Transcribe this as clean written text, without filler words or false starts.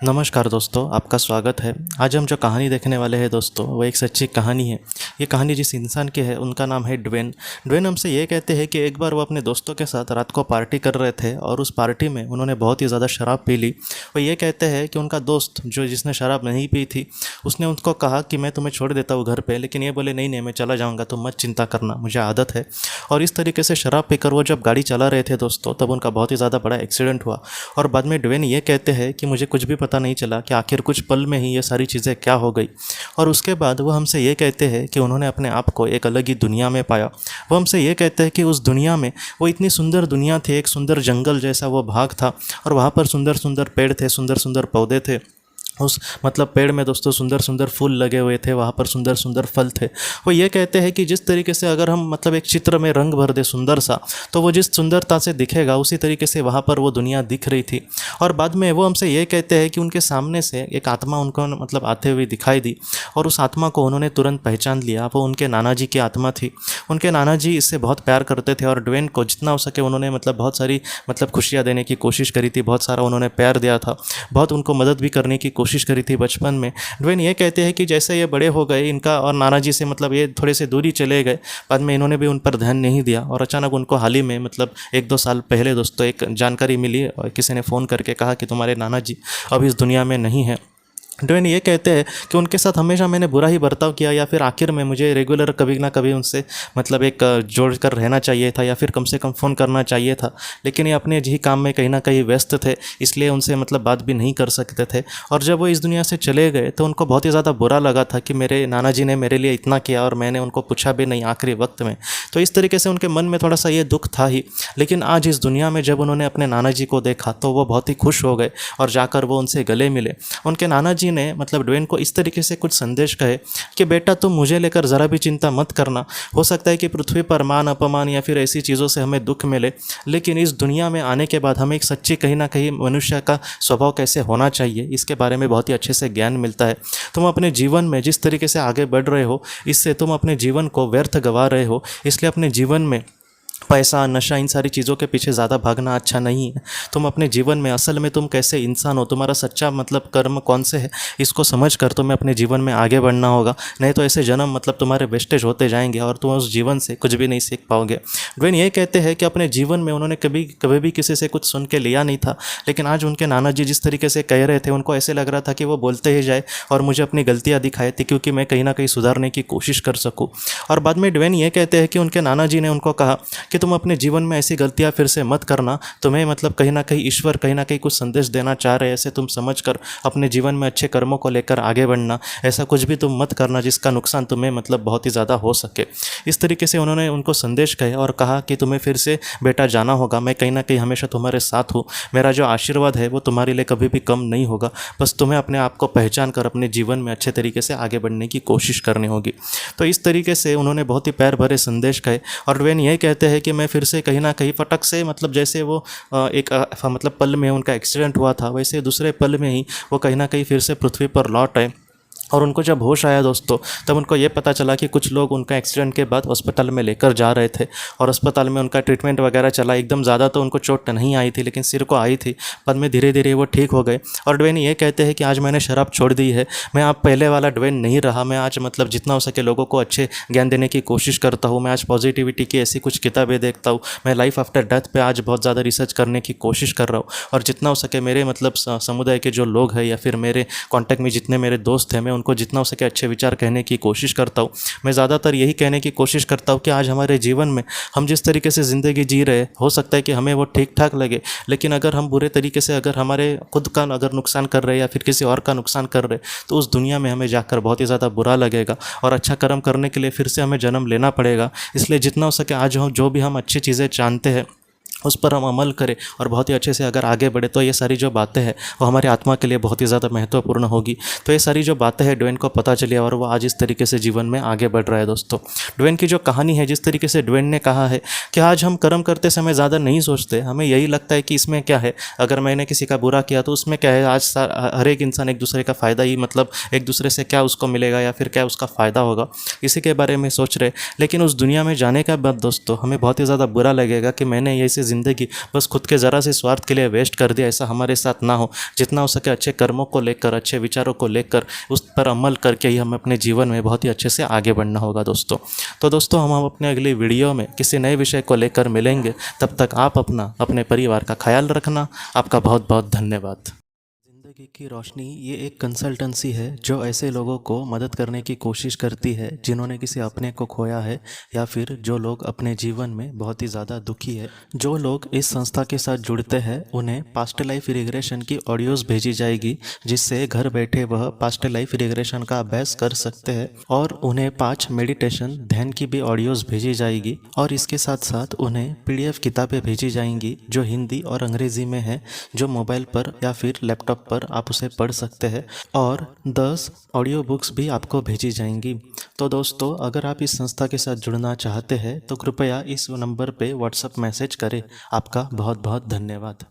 नमस्कार दोस्तों, आपका स्वागत है। आज हम जो कहानी देखने वाले हैं दोस्तों, वो एक सच्ची कहानी है। ये कहानी जिस इंसान की है उनका नाम है ड्वेन। ड्वेन हमसे ये कहते हैं कि एक बार वो अपने दोस्तों के साथ रात को पार्टी कर रहे थे और उस पार्टी में उन्होंने बहुत ही ज़्यादा शराब पी ली। वो ये कहते हैं कि उनका दोस्त जिसने शराब नहीं पी थी, उसने उनको कहा कि मैं तुम्हें छोड़ देता हूँ घर पर, लेकिन ये बोले नहीं नहीं, मैं चला जाऊँगा, तुम मत चिंता करना, मुझे आदत है। और इस तरीके से शराब पीकर वो जब गाड़ी चला रहे थे दोस्तों, तब उनका बहुत ही ज़्यादा बड़ा एक्सीडेंट हुआ। और बाद में ड्वेन ये कहते हैं कि मुझे कुछ भी पता नहीं चला कि आखिर कुछ पल में ही ये सारी चीज़ें क्या हो गई। और उसके बाद वो हमसे ये कहते हैं कि उन्होंने अपने आप को एक अलग ही दुनिया में पाया। वो हमसे ये कहते हैं कि उस दुनिया में वो इतनी सुंदर दुनिया थी, एक सुंदर जंगल जैसा वो भाग था और वहाँ पर सुंदर सुंदर पेड़ थे, सुंदर सुंदर पौधे थे। उस पेड़ में दोस्तों सुंदर सुंदर फूल लगे हुए थे, वहाँ पर सुंदर सुंदर फल थे। वो ये कहते हैं कि जिस तरीके से अगर हम एक चित्र में रंग भर दे सुंदर सा, तो वो जिस सुंदरता से दिखेगा उसी तरीके से वहाँ पर वो दुनिया दिख रही थी। और बाद में वो हमसे ये कहते हैं कि उनके सामने से एक आत्मा उनको आते हुए दिखाई दी और उस आत्मा को उन्होंने तुरंत पहचान लिया। वो उनके नाना जी की आत्मा थी। उनके नाना जी इससे बहुत प्यार करते थे और ड्वेन को जितना हो सके उन्होंने बहुत सारी खुशियाँ देने की कोशिश करी थी, बहुत सारा उन्होंने प्यार दिया था, बहुत उनको मदद भी करने की कोशिश करी थी बचपन में। ड्वेन ये कहते हैं कि जैसे ये बड़े हो गए, इनका और नाना जी से ये थोड़े से दूरी चले गए, बाद में इन्होंने भी उन पर ध्यान नहीं दिया। और अचानक उनको हाल ही में 1-2 साल पहले दोस्तों एक जानकारी मिली और किसी ने फ़ोन करके कहा कि तुम्हारे नाना जी अब इस दुनिया में नहीं है। ड्वेन ये कहते हैं कि उनके साथ हमेशा मैंने बुरा ही बर्ताव किया, या फिर आखिर में मुझे रेगुलर कभी ना कभी उनसे एक जोड़ कर रहना चाहिए था, या फिर कम से कम फ़ोन करना चाहिए था। लेकिन ये अपने ही काम में कहीं ना कहीं व्यस्त थे, इसलिए उनसे बात भी नहीं कर सकते थे। और जब वो इस दुनिया से चले गए तो उनको बहुत ही ज़्यादा बुरा लगा था कि मेरे नाना जी ने मेरे लिए इतना किया और मैंने उनको पूछा भी नहीं आखिरी वक्त में। तो इस तरीके से उनके मन में थोड़ा सा ये दुख था ही। लेकिन आज इस दुनिया में जब उन्होंने अपने नाना जी को देखा तो वो बहुत ही खुश हो गए और जाकर वो उनसे गले मिले। उनके नाना जी ने ड्वेन को इस तरीके से कुछ संदेश कहे कि बेटा तुम मुझे लेकर ज़रा भी चिंता मत करना। हो सकता है कि पृथ्वी पर मान अपमान या फिर ऐसी चीज़ों से हमें दुख मिले, लेकिन इस दुनिया में आने के बाद हमें एक सच्ची कहीं ना कहीं मनुष्य का स्वभाव कैसे होना चाहिए इसके बारे में बहुत ही अच्छे से ज्ञान मिलता है। तुम अपने जीवन में जिस तरीके से आगे बढ़ रहे हो, इससे तुम अपने जीवन को व्यर्थ गंवा रहे हो। इसलिए अपने जीवन में पैसा, नशा, इन सारी चीज़ों के पीछे ज़्यादा भागना अच्छा नहीं है। तुम अपने जीवन में असल में तुम कैसे इंसान हो, तुम्हारा सच्चा कर्म कौन से है, इसको समझ कर तुम्हें अपने जीवन में आगे बढ़ना होगा। नहीं तो ऐसे जन्म तुम्हारे वेस्टेज होते जाएंगे और तुम उस जीवन से कुछ भी नहीं सीख पाओगे। ड्वेन ये कहते हैं कि अपने जीवन में उन्होंने कभी भी किसी से कुछ सुन के लिया नहीं था, लेकिन आज उनके नाना जी जिस तरीके से कह रहे थे, उनको ऐसे लग रहा था कि वो बोलते ही जाए और मुझे अपनी गलतियाँ दिखाए थी, क्योंकि मैं कहीं ना कहीं सुधारने की कोशिश कर सकूँ। और बाद में ड्वेन ये कहते हैं कि उनके नाना जी ने उनको कहा कि तुम अपने जीवन में ऐसी गलतियां फिर से मत करना। तुम्हें कहीं ना कहीं ईश्वर कहीं ना कहीं कुछ संदेश देना चाह रहे हैं, ऐसे तुम समझकर अपने जीवन में अच्छे कर्मों को लेकर आगे बढ़ना। ऐसा कुछ भी तुम मत करना जिसका नुकसान तुम्हें बहुत ही ज़्यादा हो सके। इस तरीके से उन्होंने उनको संदेश कहे और कहा कि तुम्हें फिर से बेटा जाना होगा, मैं कहीं ना कहीं हमेशा तुम्हारे साथ हूँ, मेरा जो आशीर्वाद है वो तुम्हारे लिए कभी भी कम नहीं होगा। बस तुम्हें अपने आप को पहचान कर अपने जीवन में अच्छे तरीके से आगे बढ़ने की कोशिश करनी होगी। तो इस तरीके से उन्होंने बहुत ही प्यार भरे संदेश कहे। और ड्वेन यही कहते हैं कि मैं फिर से कहीं ना कहीं फटक से जैसे वो एक पल में उनका एक्सीडेंट हुआ था, वैसे दूसरे पल में ही वो कहीं ना कहीं फिर से पृथ्वी पर लौट आए। और उनको जब होश आया दोस्तों, तब उनको ये पता चला कि कुछ लोग उनका एक्सीडेंट के बाद अस्पताल में लेकर जा रहे थे और अस्पताल में उनका ट्रीटमेंट वगैरह चला। एकदम ज़्यादा तो उनको चोट नहीं आई थी, लेकिन सिर को आई थी। बाद में धीरे धीरे वो ठीक हो गए। और ड्वेन ये कहते हैं कि आज मैंने शराब छोड़ दी है, मैं आप पहले वाला ड्वेन नहीं रहा। मैं आज जितना हो सके लोगों को अच्छे ज्ञान देने की कोशिश करता हूँ। मैं आज पॉजिटिविटी की ऐसी कुछ किताबें देखता हूँ। मैं लाइफ आफ्टर डेथ पे आज बहुत ज़्यादा रिसर्च करने की कोशिश कर रहा हूँ। और जितना हो सके मेरे समुदाय के जो लोग हैं या फिर मेरे कॉन्टैक्ट में जितने मेरे दोस्त हैं, मैं उनको जितना हो सके अच्छे विचार कहने की कोशिश करता हूँ। मैं ज़्यादातर यही कहने की कोशिश करता हूँ कि आज हमारे जीवन में हम जिस तरीके से ज़िंदगी जी रहे, हो सकता है कि हमें वो ठीक ठाक लगे, लेकिन अगर हम बुरे तरीके से अगर हमारे खुद का अगर नुकसान कर रहे हैं या फिर किसी और का नुकसान कर रहे, तो उस दुनिया में हमें जाकर बहुत ही ज़्यादा बुरा लगेगा और अच्छा कर्म करने के लिए फिर से हमें जन्म लेना पड़ेगा। इसलिए जितना हो सके आज हम जो भी हम अच्छी चीज़ें जानते हैं उस पर हम अमल करें और बहुत ही अच्छे से अगर आगे बढ़े, तो ये सारी जो बातें हैं वो हमारी आत्मा के लिए बहुत ही ज़्यादा महत्वपूर्ण होगी। तो ये सारी जो बातें हैं ड्वेन को पता चली और वो आज इस तरीके से जीवन में आगे बढ़ रहा है दोस्तों। ड्वेन की जो कहानी है, जिस तरीके से ड्वेन ने कहा है कि आज हम कर्म करते समय ज़्यादा नहीं सोचते, हमें यही लगता है कि इसमें क्या है, अगर मैंने किसी का बुरा किया तो उसमें क्या है। आज हर एक इंसान एक दूसरे का फ़ायदा ही एक दूसरे से क्या उसको मिलेगा या फिर क्या उसका फ़ायदा होगा, इसी के बारे में सोच रहे। लेकिन उस दुनिया में जाने के बाद दोस्तों हमें बहुत ही ज़्यादा बुरा लगेगा कि मैंने ऐसी ज़िंदगी बस खुद के ज़रा से स्वार्थ के लिए वेस्ट कर दिया, ऐसा हमारे साथ ना हो। जितना हो सके अच्छे कर्मों को लेकर, अच्छे विचारों को लेकर उस पर अमल करके ही हमें अपने जीवन में बहुत ही अच्छे से आगे बढ़ना होगा दोस्तों। तो दोस्तों हम अपने अगली वीडियो में किसी नए विषय को लेकर मिलेंगे। तब तक आप अपने परिवार का ख्याल रखना। आपका बहुत बहुत धन्यवाद। ज़िंदगी की रोशनी ये एक कंसल्टेंसी है जो ऐसे लोगों को मदद करने की कोशिश करती है जिन्होंने किसी अपने को खोया है, या फिर जो लोग अपने जीवन में बहुत ही ज़्यादा दुखी है। जो लोग इस संस्था के साथ जुड़ते हैं उन्हें पास्ट लाइफ रिग्रेशन की ऑडियोज़ भेजी जाएगी, जिससे घर बैठे वह पास्ट लाइफ रिग्रेशन का अभ्यास कर सकते हैं। और उन्हें 5 मेडिटेशन ध्यान की भी ऑडियोज़ भेजी जाएगी, और इसके साथ साथ उन्हें PDF किताबें भेजी जाएंगी जो हिंदी और अंग्रेज़ी में है, जो मोबाइल पर या फिर लैपटॉप पर आप उसे पढ़ सकते हैं। और 10 ऑडियो बुक्स भी आपको भेजी जाएंगी। तो दोस्तों अगर आप इस संस्था के साथ जुड़ना चाहते हैं तो कृपया इस नंबर पे व्हाट्सएप मैसेज करें। आपका बहुत बहुत धन्यवाद।